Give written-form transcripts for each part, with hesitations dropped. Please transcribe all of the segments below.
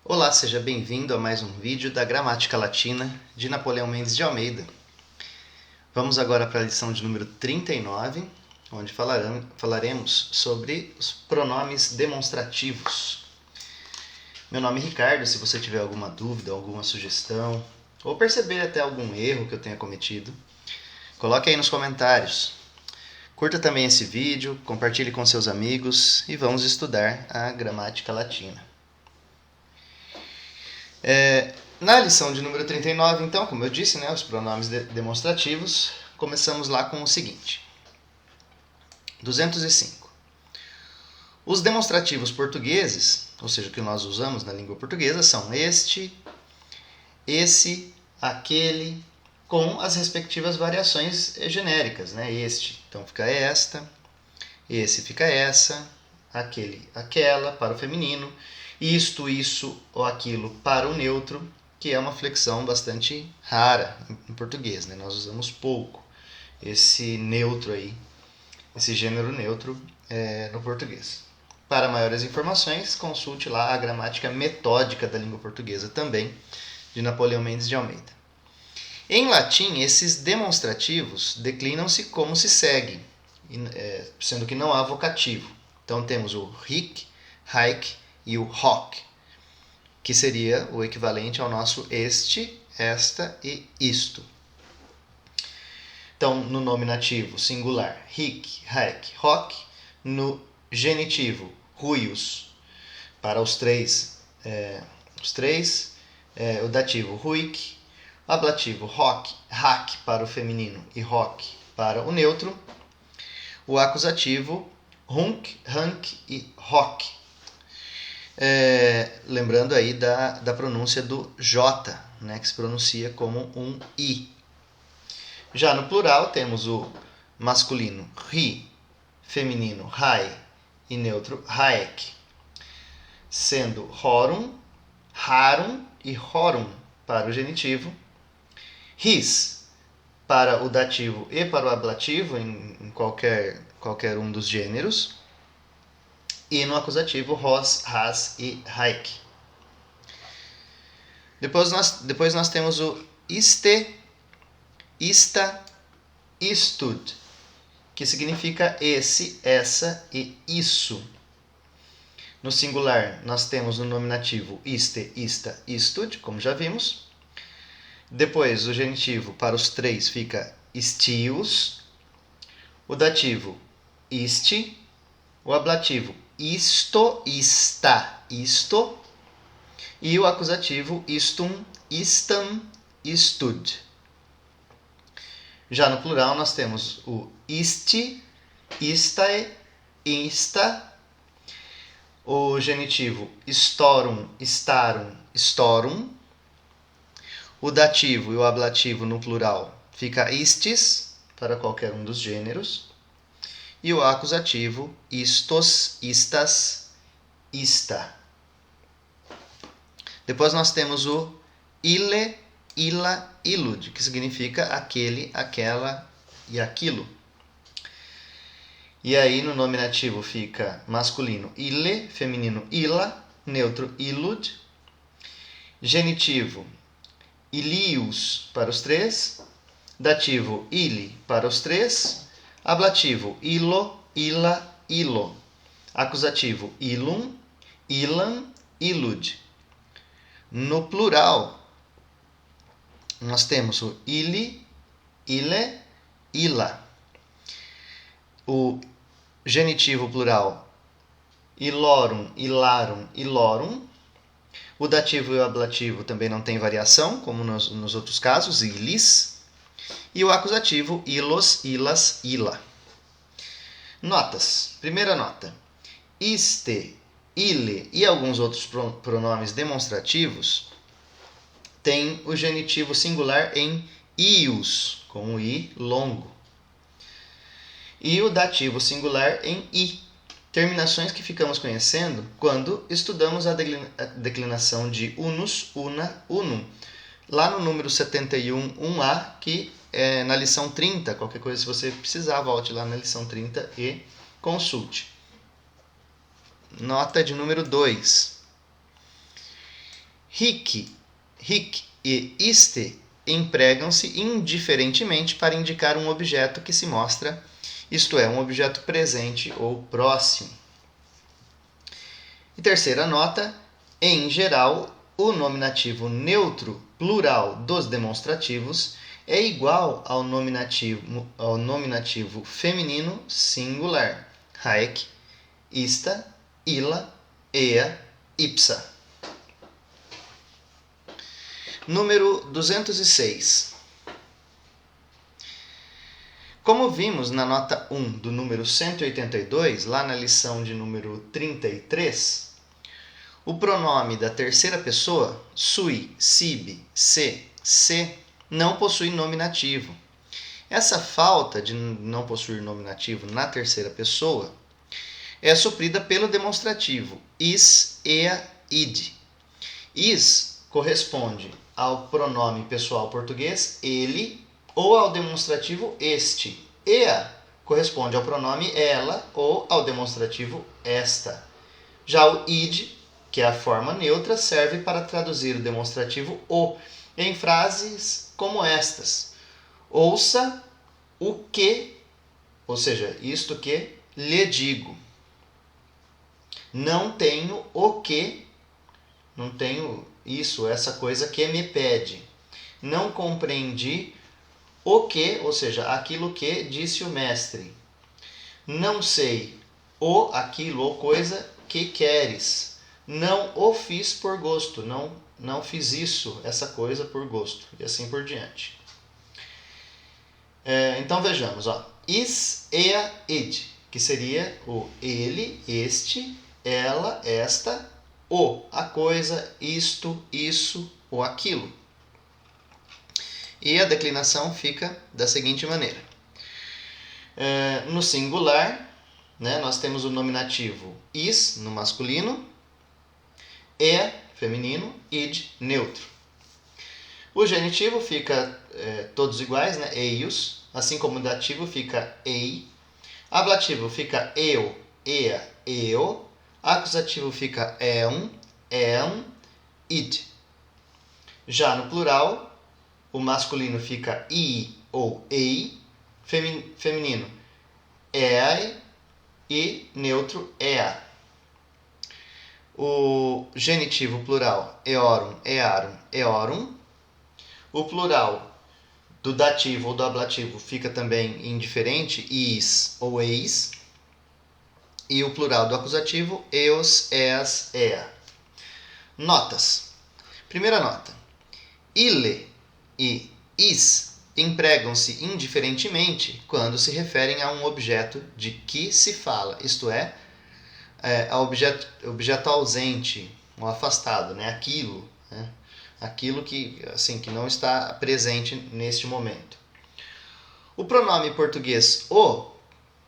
Olá, seja bem-vindo a mais um vídeo da Gramática Latina de Napoleão Mendes de Almeida. Vamos agora para a lição de número 39, onde falaremos sobre os pronomes demonstrativos. Meu nome é Ricardo. Se você tiver alguma dúvida, alguma sugestão, ou perceber até algum erro que eu tenha cometido, coloque aí nos comentários. Curta também esse vídeo, compartilhe com seus amigos e vamos estudar a gramática latina. Na lição de número 39, então, como eu disse, os pronomes demonstrativos, começamos lá com o seguinte. 205. Os demonstrativos portugueses, ou seja, o que nós usamos na língua portuguesa, são este, esse, aquele, com as respectivas variações genéricas, Este, então fica esta, esse fica essa, aquele, aquela, para o feminino, isto, isso ou aquilo para o neutro, que é uma flexão bastante rara em português, Nós usamos pouco esse neutro aí, esse gênero neutro no português. Para maiores informações, consulte lá a gramática metódica da língua portuguesa também, de Napoleão Mendes de Almeida. Em latim, esses demonstrativos declinam-se como se segue, sendo que não há vocativo. Então temos o hic, haec e o hoc, que seria o equivalente ao nosso este, esta e isto. Então, no nominativo singular, hic, haec, hoc, no genitivo, huius, para os três, o dativo, huic, o ablativo, hoc, hac para o feminino e hoc para o neutro, o acusativo, hunc, hanc e hoc. Lembrando aí da pronúncia do J, que se pronuncia como um I. Já no plural temos o masculino ri, feminino rai e neutro haec, sendo horum, harum e horum para o genitivo, his para o dativo e para o ablativo em qualquer um dos gêneros, e no acusativo, hos, has e haec. Depois nós temos o iste, ista, istud, que significa esse, essa e isso. No singular, nós temos no nominativo iste, ista, istud, como já vimos. Depois, o genitivo para os três fica istius. O dativo, isti. O ablativo, isto, ista, isto, e o acusativo istum, istam, istud. Já no plural nós temos o isti, istae, insta, o genitivo istorum, istarum, istorum, o dativo e o ablativo no plural fica istis, para qualquer um dos gêneros, e o acusativo, istos, istas, ista. Depois nós temos o ile, ila, ilud, que significa aquele, aquela e aquilo. E aí no nominativo fica masculino ile, feminino ila, neutro ilud, genitivo ilius para os três, dativo ili para os três, ablativo ilo, ila, ilo, acusativo ilum, ilam, ilud. No plural, nós temos o ili, ile, ila. O genitivo plural, ilorum, ilarum, ilorum. O dativo e o ablativo também não tem variação, como nos outros casos, ilis. E o acusativo, ilos, ilas, ila. Notas. Primeira nota. Iste, ile e alguns outros pronomes demonstrativos tem o genitivo singular em ius, com o i longo. E o dativo singular em i. Terminações que ficamos conhecendo quando estudamos a declinação de unus, una, unum. Lá no número 71, 1a, que é na lição 30. Qualquer coisa, se você precisar, volte lá na lição 30 e consulte. Nota de número 2. Hic e iste empregam-se indiferentemente para indicar um objeto que se mostra, isto é, um objeto presente ou próximo. E terceira nota, em geral, o nominativo neutro plural dos demonstrativos é igual ao nominativo feminino singular. Haec, ista, illa, ea, ipsa. Número 206. Como vimos na nota 1 do número 182, lá na lição de número 33, o pronome da terceira pessoa, sui, sibi, se, não possui nominativo. Essa falta de não possuir nominativo na terceira pessoa é suprida pelo demonstrativo is, ea, id. Is corresponde ao pronome pessoal português ele ou ao demonstrativo este. Ea corresponde ao pronome ela ou ao demonstrativo esta. Já o id, que é a forma neutra, serve para traduzir o demonstrativo o em frases como estas. Ouça o que, ou seja, isto que lhe digo. Não tenho o que, não tenho isso, essa coisa que me pede. Não compreendi o que, ou seja, aquilo que disse o mestre. Não sei o, aquilo ou coisa que queres. Não o fiz por gosto, não fiz isso, essa coisa por gosto, e assim por diante. Então vejamos, is, ea, id, que seria o ele, este, ela, esta, o, a coisa, isto, isso ou aquilo. E a declinação fica da seguinte maneira. No singular, nós temos o nominativo is, no masculino, ea, feminino, id, neutro. O genitivo fica todos iguais, eius, assim como o dativo fica ei. Ablativo fica eu, ea, eu. Acusativo fica eum, eum, id. Já no plural, o masculino fica i ou ei, feminino eai e neutro ea. O genitivo plural eorum, earum, eorum. O plural do dativo ou do ablativo fica também indiferente, is ou eis. E o plural do acusativo, eos, eas, ea. Notas. Primeira nota. Ile e is empregam-se indiferentemente quando se referem a um objeto de que se fala, isto é, a objeto ausente, ou afastado, aquilo, aquilo que, assim, que não está presente neste momento. O pronome português o,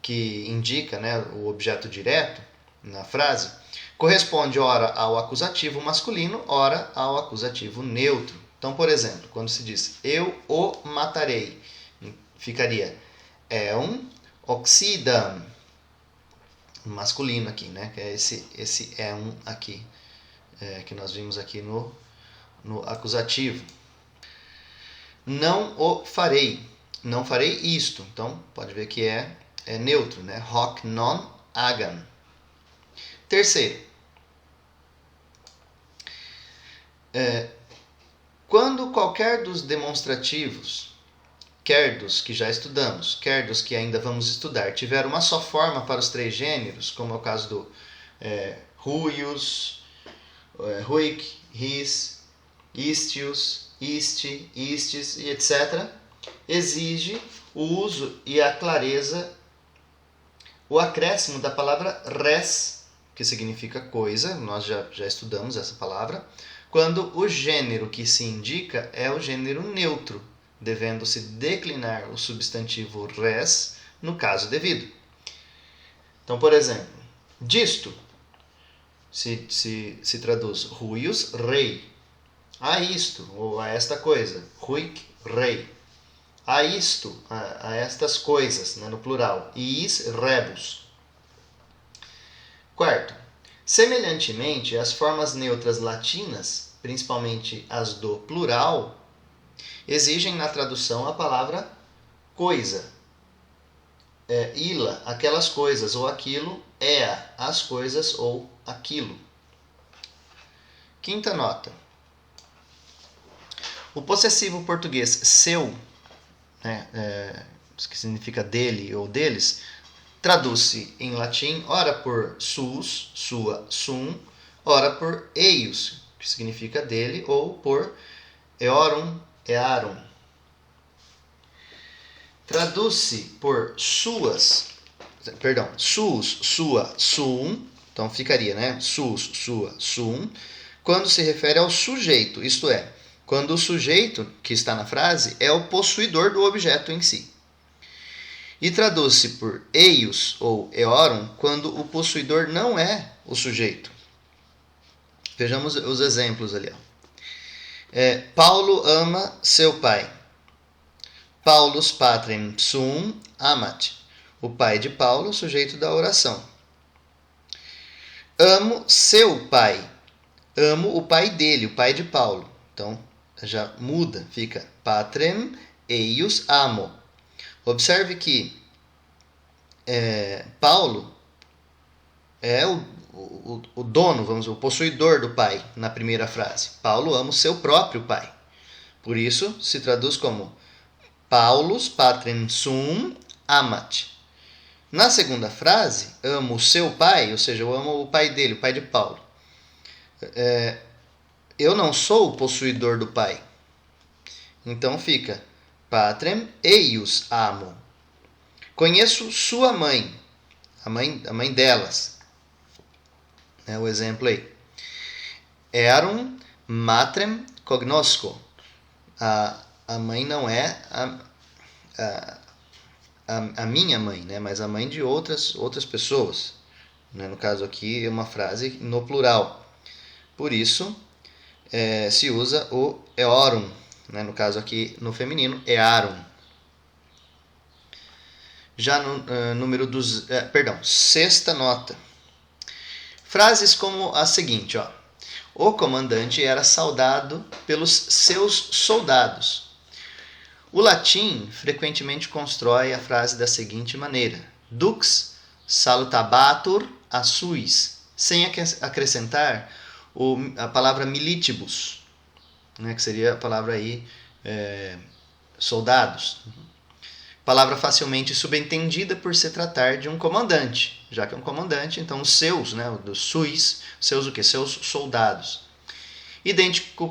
que indica o objeto direto na frase, corresponde ora ao acusativo masculino, ora ao acusativo neutro. Então, por exemplo, quando se diz eu o matarei, ficaria eum oxidam, masculino aqui, que é esse eum aqui, que nós vimos aqui no acusativo. Não o farei, não farei isto. Então, pode ver que é neutro, hoc non agam. Terceiro, quando qualquer dos demonstrativos, quer dos que já estudamos, quer dos que ainda vamos estudar, tiver uma só forma para os três gêneros, como é o caso do huius, huic, his, istius, isti, istis e etc., exige o uso e a clareza, o acréscimo da palavra res que significa coisa, nós já estudamos essa palavra, quando o gênero que se indica é o gênero neutro, devendo-se declinar o substantivo res no caso devido. Então, por exemplo, disto se traduz ruius rei, a isto, ou a esta coisa, ruic rei, a isto, a estas coisas, né, no plural, iis rebus. Quarto, semelhantemente, as formas neutras latinas, principalmente as do plural, exigem na tradução a palavra coisa. Ila, aquelas coisas, ou aquilo, ea, as coisas, ou aquilo. Quinta nota. O possessivo português seu, né, que significa dele ou deles, traduz-se em latim, ora por sus, sua, sum, ora por eius, que significa dele, ou por eorum, earum. Traduz-se por sus, sua, sum, então ficaria, né, sus, sua, sum, quando se refere ao sujeito, isto é, quando o sujeito que está na frase é o possuidor do objeto em si. E traduz-se por eius ou eorum quando o possuidor não é o sujeito. Vejamos os exemplos ali. Paulo ama seu pai. Paulus patrem sum amat. O pai de Paulo, sujeito da oração. Amo seu pai. Amo o pai dele, o pai de Paulo. Então, já muda, fica patrem eius amo. Observe que Paulo é o dono, vamos dizer, o possuidor do pai na primeira frase. Paulo ama o seu próprio pai. Por isso, se traduz como Paulus patrem sum amat. Na segunda frase, amo o seu pai, ou seja, eu amo o pai dele, o pai de Paulo. Eu não sou o possuidor do pai. Então fica patrem eius amo. Conheço sua mãe, a mãe delas. O exemplo aí. Erum matrem cognosco. A mãe não é a minha mãe, né, mas a mãe de outras pessoas. No caso aqui é uma frase no plural. Por isso, se usa o eorum. No caso aqui, no feminino, earum. Já no número sexta nota. Frases como a seguinte, ó. O comandante era saudado pelos seus soldados. O latim frequentemente constrói a frase da seguinte maneira: Dux salutabatur a suis, sem acrescentar a palavra militibus, né, que seria a palavra aí, soldados. Palavra facilmente subentendida por se tratar de um comandante. Já que é um comandante, então os seus, né, dos suis, seus o quê? Seus soldados. Idêntico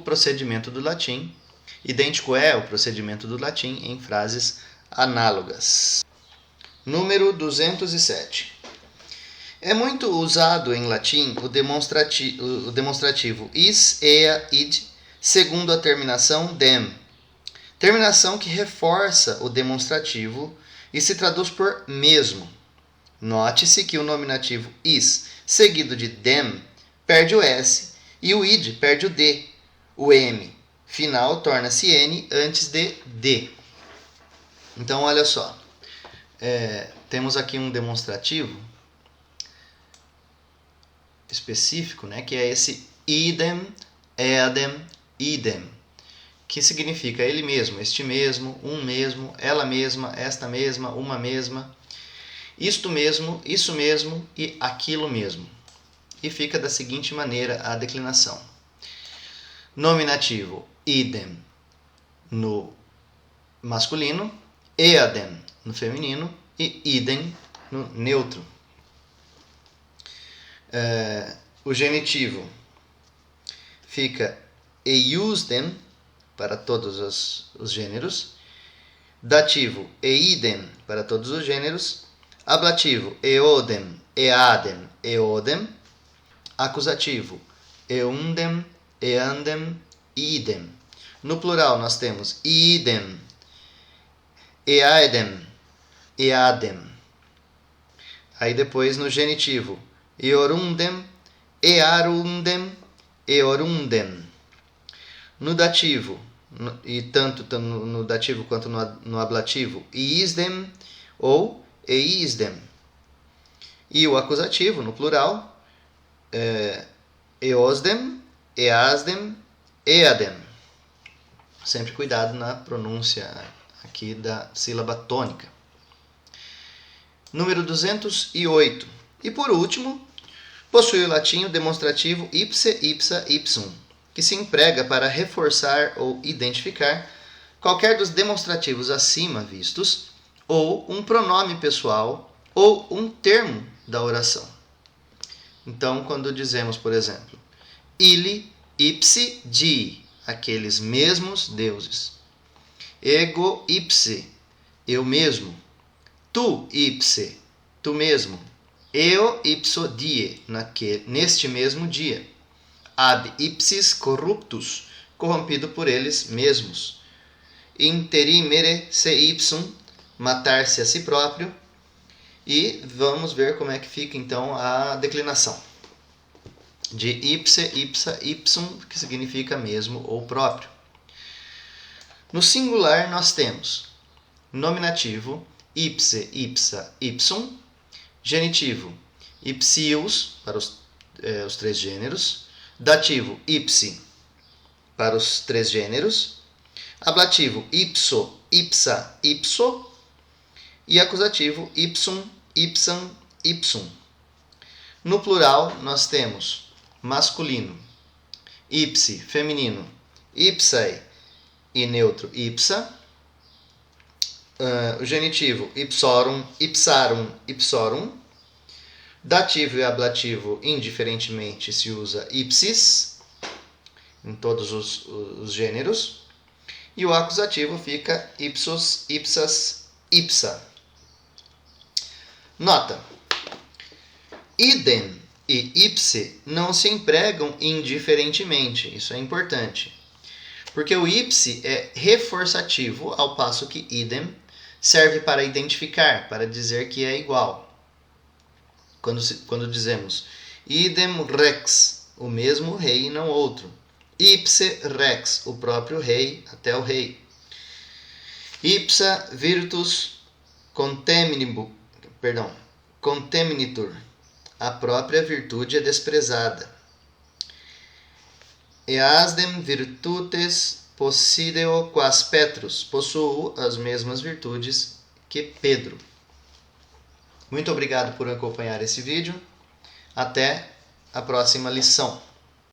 é o procedimento do latim em frases análogas. Número 207. É muito usado em latim o demonstrativo is, ea, id, segundo a terminação dem. Terminação que reforça o demonstrativo e se traduz por mesmo. Note-se que o nominativo is, seguido de dem, perde o s e o id perde o d. O m final torna-se n antes de d. Então, olha só. Temos aqui um demonstrativo específico, né, que é esse idem, edem, idem, que significa ele mesmo, este mesmo, um mesmo, ela mesma, esta mesma, uma mesma, isto mesmo, isso mesmo e aquilo mesmo. E fica da seguinte maneira a declinação. Nominativo idem no masculino, eadem no feminino e idem no neutro. O genitivo fica eiusdem para todos os gêneros, dativo eidem para todos os gêneros, ablativo eodem, eadem, eodem, Acusativo, eundem, eandem, idem. No plural nós temos idem, eaedem, eadem. Aí depois no genitivo, eorundem, earundem, eorundem. No dativo, e tanto no dativo quanto no ablativo, iisdem ou eisdem. E o acusativo, no plural, eosdem, easdem, eadem. Sempre cuidado na pronúncia aqui da sílaba tônica. Número 208. E por último, possui o latim demonstrativo ipse, ipsa, ipsum, que se emprega para reforçar ou identificar qualquer dos demonstrativos acima vistos, ou um pronome pessoal, ou um termo da oração. Então, quando dizemos, por exemplo, ili ipsi dii, aqueles mesmos deuses. Ego ipse, eu mesmo. Tu ipse, tu mesmo. Eu ipso die, neste mesmo dia. Ab ipsis corruptus, corrompido por eles mesmos. Interimere se ipsum, matar-se a si próprio. E vamos ver como é que fica então a declinação de ipse, ipsa, ipsum, que significa mesmo ou próprio. No singular nós temos nominativo ipse, ipsa, ipsum, genitivo ipsius, para os três gêneros, dativo ipsi, para os três gêneros, ablativo ipso, ipsa, ipso, e acusativo ipsum, ipsam, ipsum. No plural nós temos masculino ipsi, feminino ipsae e neutro ipsa, o genitivo ipsorum, ipsarum, ipsorum, dativo e ablativo indiferentemente se usa ipsis em todos os gêneros, e o acusativo fica ipsos, ipsas, ipsa. Nota: idem e ipse não se empregam indiferentemente, isso é importante, porque o ipse é reforçativo, ao passo que idem serve para identificar, para dizer que é igual. Quando dizemos idem rex, o mesmo rei e não outro. Ipse rex, o próprio rei, até o rei. Ipsa virtus contemnitur, a própria virtude é desprezada. Easdem virtutes possideo quas Petrus, possuo as mesmas virtudes que Pedro. Muito obrigado por acompanhar esse vídeo. Até a próxima lição.